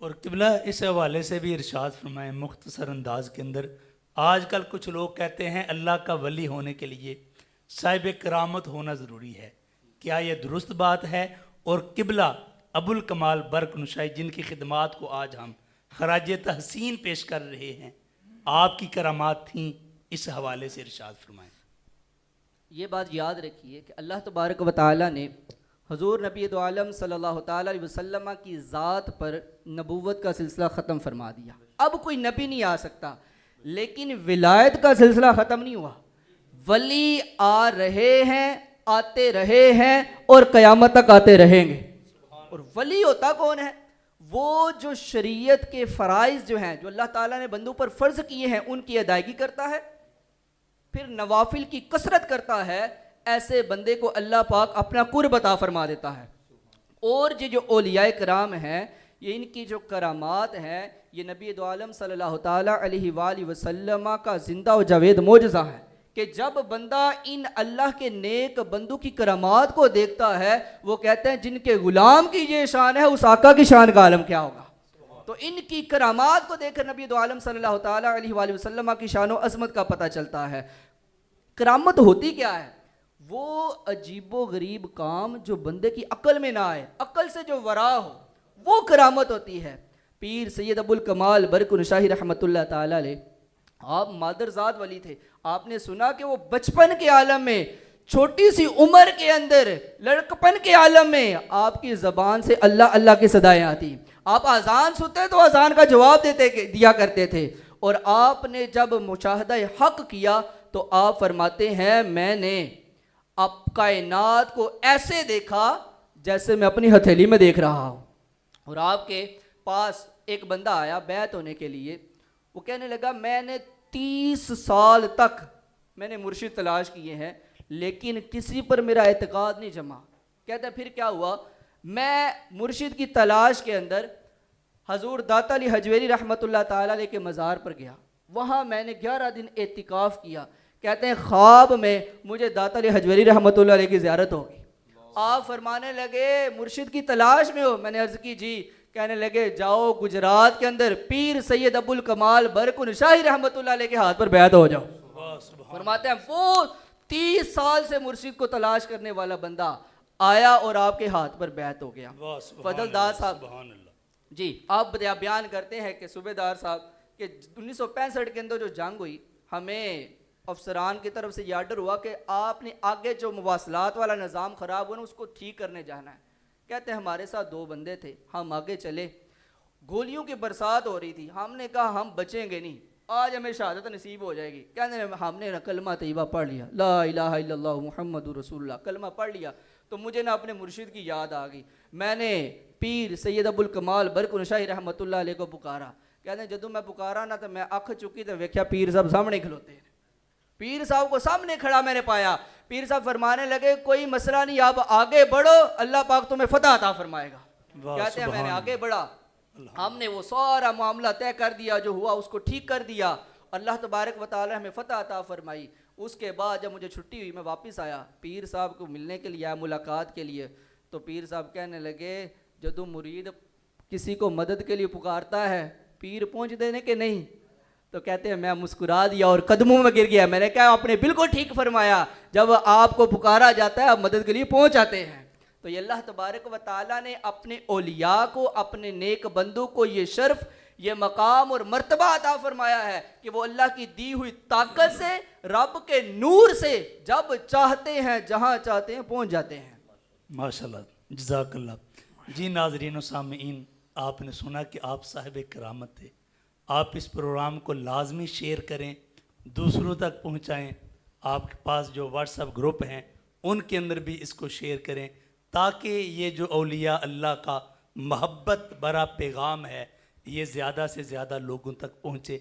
اور قبلہ اس حوالے سے بھی ارشاد فرمائیں مختصر انداز کے اندر، آج کل کچھ لوگ کہتے ہیں اللہ کا ولی ہونے کے لیے صاحب کرامت ہونا ضروری ہے، کیا یہ درست بات ہے؟ اور قبلہ ابو الکمال برق نشائی جن کی خدمات کو آج ہم خراج تحسین پیش کر رہے ہیں، آپ کی کرامات تھیں، اس حوالے سے ارشاد فرمائیں۔ یہ بات یاد رکھیے کہ اللہ تبارک و تعالیٰ نے حضور نبی دو عالم صلی اللہ تعالیٰ علیہ وسلم کی ذات پر نبوت کا سلسلہ ختم فرما دیا۔ اب کوئی نبی نہیں آ سکتا، لیکن ولایت کا سلسلہ ختم نہیں ہوا۔ ولی آ رہے ہیں، آتے رہے ہیں اور قیامت تک آتے رہیں گے۔ اور ولی ہوتا کون ہے؟ وہ جو شریعت کے فرائض جو ہیں، جو اللہ تعالیٰ نے بندوں پر فرض کیے ہیں، ان کی ادائیگی کرتا ہے، پھر نوافل کی کثرت کرتا ہے۔ ایسے بندے کو اللہ پاک اپنا قرب عطا فرما دیتا ہے۔ اور یہ جو اولیاء کرام ہیں، یہ ان کی جو کرامات ہیں، یہ نبی دو عالم صلی اللہ تعالیٰ علیہ وآلہ وسلم کا زندہ و جاوید معجزہ ہے کہ جب بندہ ان اللہ کے نیک بندوں کی کرامات کو دیکھتا ہے، وہ کہتے ہیں جن کے غلام کی یہ شان ہے، اس آقا کی شان کا عالم کیا ہوگا۔ تو ان کی کرامات کو دیکھ کر نبی دو عالم صلی اللہ تعالیٰ علیہ وآلہ وسلم کی شان و عظمت کا پتہ چلتا ہے۔ کرامت ہوتی کیا ہے؟ وہ عجیب و غریب کام جو بندے کی عقل میں نہ آئے، عقل سے جو ورا ہو، وہ کرامت ہوتی ہے۔ پیر سید ابو الکمال برق نشاہی رحمۃ اللہ تعالیٰ علیہ، آپ مادرزاد ولی تھے۔ آپ نے سنا کہ وہ بچپن کے عالم میں، چھوٹی سی عمر کے اندر، لڑکپن کے عالم میں آپ کی زبان سے اللہ اللہ کی صدائیں آتی۔ آپ اذان سنتے تو اذان کا جواب دیا کرتے تھے۔ اور آپ نے جب مشاہدہ حق کیا تو آپ فرماتے ہیں میں نے اب کائنات کو ایسے دیکھا جیسے میں اپنی ہتھیلی میں دیکھ رہا ہوں۔ اور آپ کے پاس ایک بندہ آیا بیعت ہونے کے لیے، وہ کہنے لگا میں نے 30 سال تک میں نے مرشد تلاش کیے ہیں، لیکن کسی پر میرا اعتقاد نہیں جما۔ کہتا ہے پھر کیا ہوا؟ میں مرشد کی تلاش کے اندر حضور داتا علی حجویری رحمۃ اللہ تعالیٰ علیہ کے مزار پر گیا، وہاں میں نے 11 دن اعتکاف کیا۔ کہتے ہیں خواب میں مجھے داتا علی حجویری رحمۃ اللہ علیہ کی زیارت ہوگی۔ آپ فرمانے لگے مرشد کی تلاش میں ہو؟ میں نے عرض کی جی۔ کہنے لگے جاؤ گجرات کے اندر پیر سید ابو الکمال برق نشاہی رحمۃ اللہ علیہ کے ہاتھ پر بیعت ہو جاؤ۔ فرماتے ہیں وہ 30 سال سے مرشد کو تلاش کرنے والا بندہ آیا اور آپ کے ہاتھ پر بیعت ہو گیا۔ فضل دار صاحب جی آپ بیان کرتے ہیں کہ صوبیدار صاحب کہ 1965 کے اندر جو جنگ ہوئی، ہمیں افسران کی طرف سے یہ آرڈر ہوا کہ آپ نے آگے جو مواصلات والا نظام خراب ہوا نا اس کو ٹھیک کرنے جانا ہے۔ کہتے ہیں ہمارے ساتھ 2 بندے تھے، ہم آگے چلے، گولیوں کی برسات ہو رہی تھی، ہم نے کہا ہم بچیں گے نہیں، آج ہمیں شہادت نصیب ہو جائے گی۔ کہتے ہیں ہم نے کلمہ طیبہ پڑھ لیا، لا الہ الا اللہ محمد رسول اللہ، کلمہ پڑھ لیا تو مجھے نہ اپنے مرشد کی یاد آ گئی۔ میں نے پیر سید ابو الکمال برق نشاہی رحمۃ اللہ علیہ کو پکارا۔ کہتے ہیں جدوں میں پکارا نا تو میں اکھ چکی تو ویکھیا پیر صاحب سامنے کھلوتے ہیں۔ پیر صاحب کو سامنے کھڑا میں نے پایا۔ پیر صاحب فرمانے لگے کوئی مسئلہ نہیں، آپ آگے بڑھو، اللہ پاک تمہیں فتح عطا فرمائے گا۔ کہتے ہیں میں نے آگے بڑھا، ہم نے وہ سارا معاملہ طے کر دیا، جو ہوا اس کو ٹھیک کر دیا، اللہ تبارک و تعالی ہمیں فتح عطا فرمائی۔ اس کے بعد جب مجھے چھٹی ہوئی میں واپس آیا، پیر صاحب کو ملنے کے لیے آیا، ملاقات کے لیے، تو پیر صاحب کہنے لگے جدوں مرید کسی کو مدد کے لیے پکارتا ہے پیر پہنچ دینے کے نہیں؟ تو کہتے ہیں میں مسکرا دیا اور قدموں میں گر گیا۔ میں نے کہا آپ نے بالکل ٹھیک فرمایا، جب آپ کو پکارا جاتا ہے آپ مدد کے لیے پہنچ آتے ہیں۔ تو یہ اللہ تبارک و تعالیٰ نے اپنے اولیاء کو، اپنے نیک بندوں کو یہ شرف، یہ مقام اور مرتبہ عطا فرمایا ہے کہ وہ اللہ کی دی ہوئی طاقت سے، رب کے نور سے جب چاہتے ہیں جہاں چاہتے ہیں پہنچ جاتے ہیں۔ ماشاءاللہ، جزاک اللہ۔ جی ناظرین و سامعین، آپ نے سنا کہ آپ صاحب کرامت تھے۔ آپ اس پروگرام کو لازمی شیئر کریں، دوسروں تک پہنچائیں۔ آپ کے پاس جو واٹس ایپ گروپ ہیں ان کے اندر بھی اس کو شیئر کریں، تاکہ یہ جو اولیاء اللہ کا محبت بھرا پیغام ہے یہ زیادہ سے زیادہ لوگوں تک پہنچے۔